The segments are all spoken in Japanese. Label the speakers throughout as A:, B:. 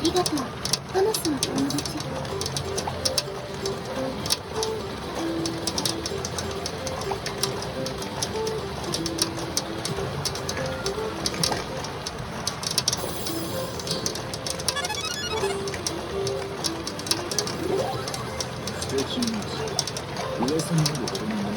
A: りがとう。話すの友達。
B: 不敵に噂になるほどのもの。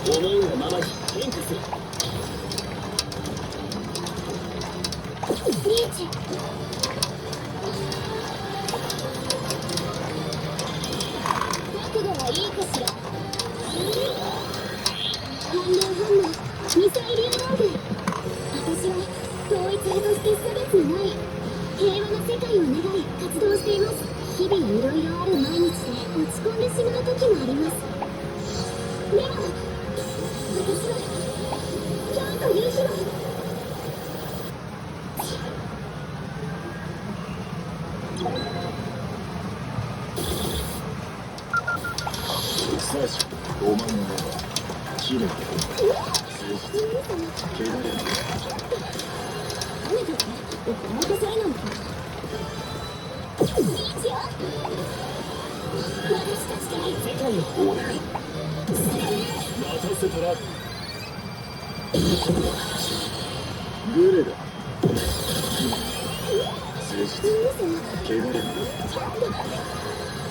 B: 思うがままに変化する。
A: リーチ。角度はいいかしら。反応ミサイリアンオーブ。私は統一派として差別のない平和な世界を願い活動しています。日々いろいろある毎日で落ち込んでしまう時もあります。でも私は今日という日は
B: さしお前の目は綺麗誠実汚れない。
A: 雨だってお任せなのか。リーチよ。私たちで
B: 世界をお願い。待たせたらグレだ。誠実汚れない。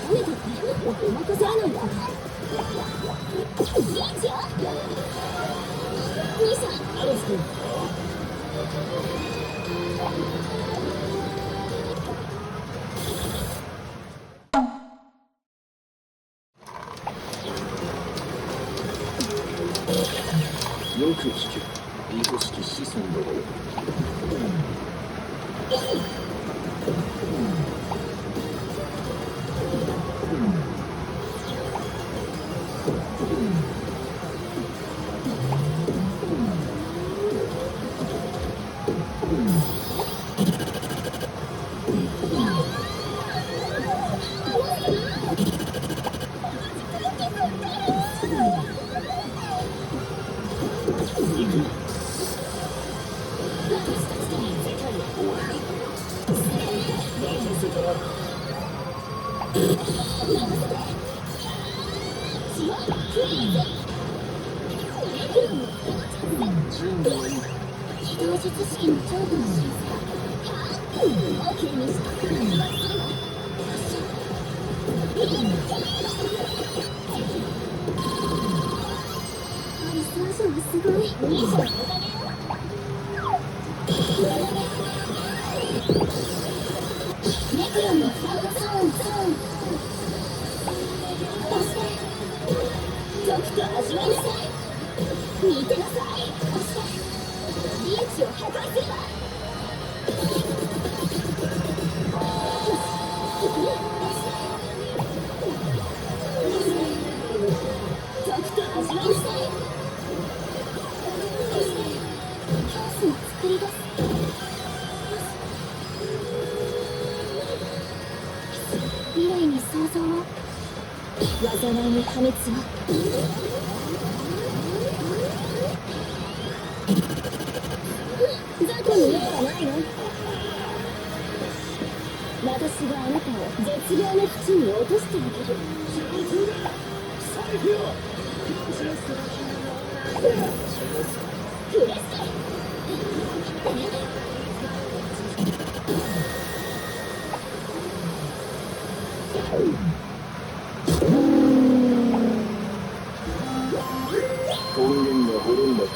A: 雨だってお任せなのか。リーチよ。兄さん
B: アレス君。よく聞け、愛しき子孫どもよ。準備はいいか。
A: 非同術式の頂部の審査。OK にした。アリスワジョはすごい。いいじゃん。ネクロンのフラウドゾーン。そして毒と味わいなさい。見てなさい。そしてリーチを破壊するわ。毒と味わいなさい。災に破滅を。雑魚に用はないの。私があなたを絶妙な淵に落としてあげる。
B: サイフよ。
A: フレッシ
B: 根源が滅んだ国。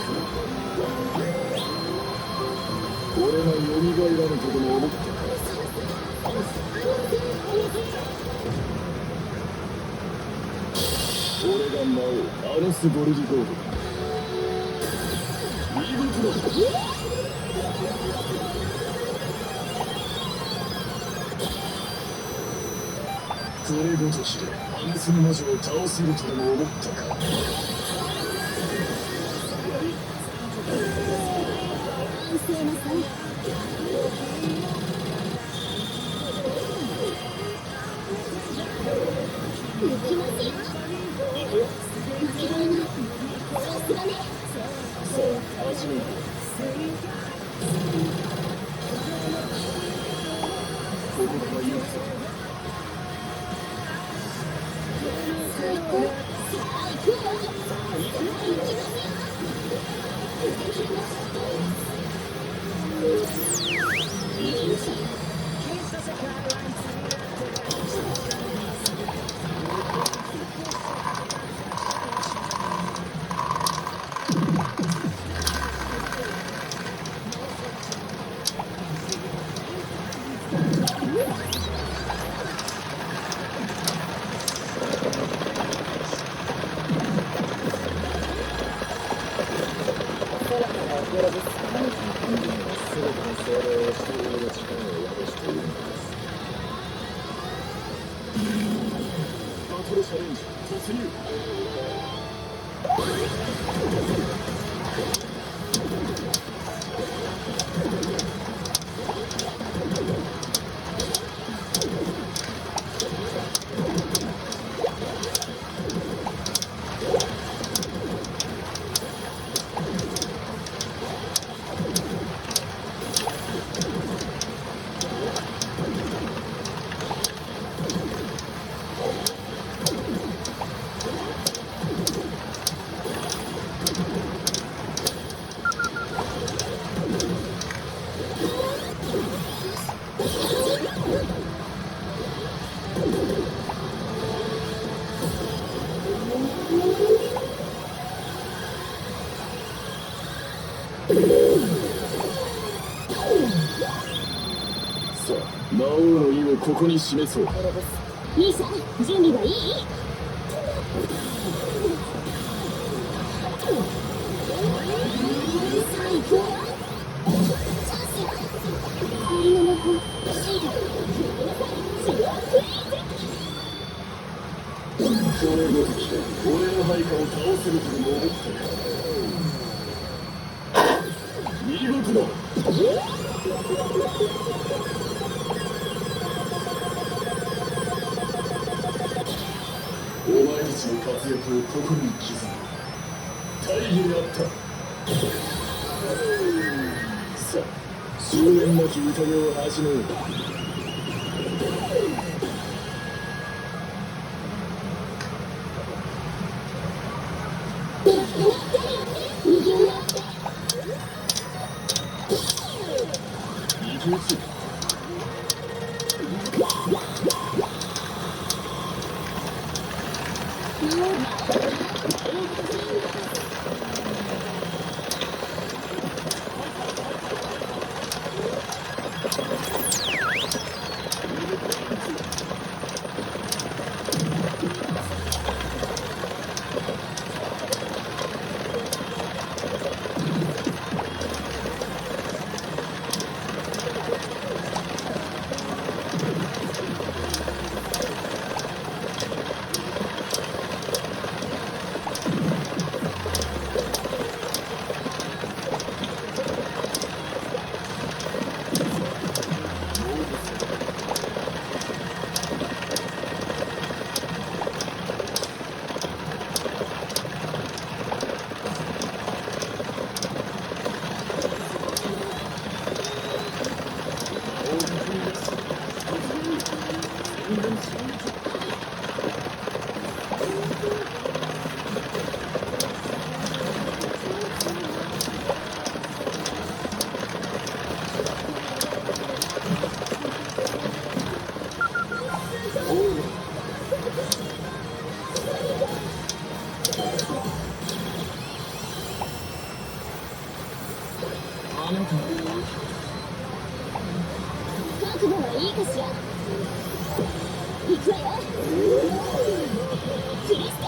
B: 俺が蘇らぬとでも思ったか。俺が魔王アノス・ボルジゴール。見事だ。これごときでアネスの魔女を倒せるとでも思ったか。
A: 安静なさい。行きますよ。
B: 行くよ。
A: 負けられない。さすがね。
B: さあ、始める。ここから行くぞ。
A: 最高。さあ行くよ。行きますよ。バトルチャレンジ突入。さあ、魔王の意をここに示そう。兄さん、準備はいい？最高。氷の魔法、シール、
B: それごときで俺の配下を倒せるとでも思ったか。見事だ。お前たちの活躍を心に刻む。大義にあった。さあ、終焉なき宴を始めよう。行きます。あなた
A: 覚悟はいいかしら。行くわよ。キリステ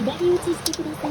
A: 左打ちしてください。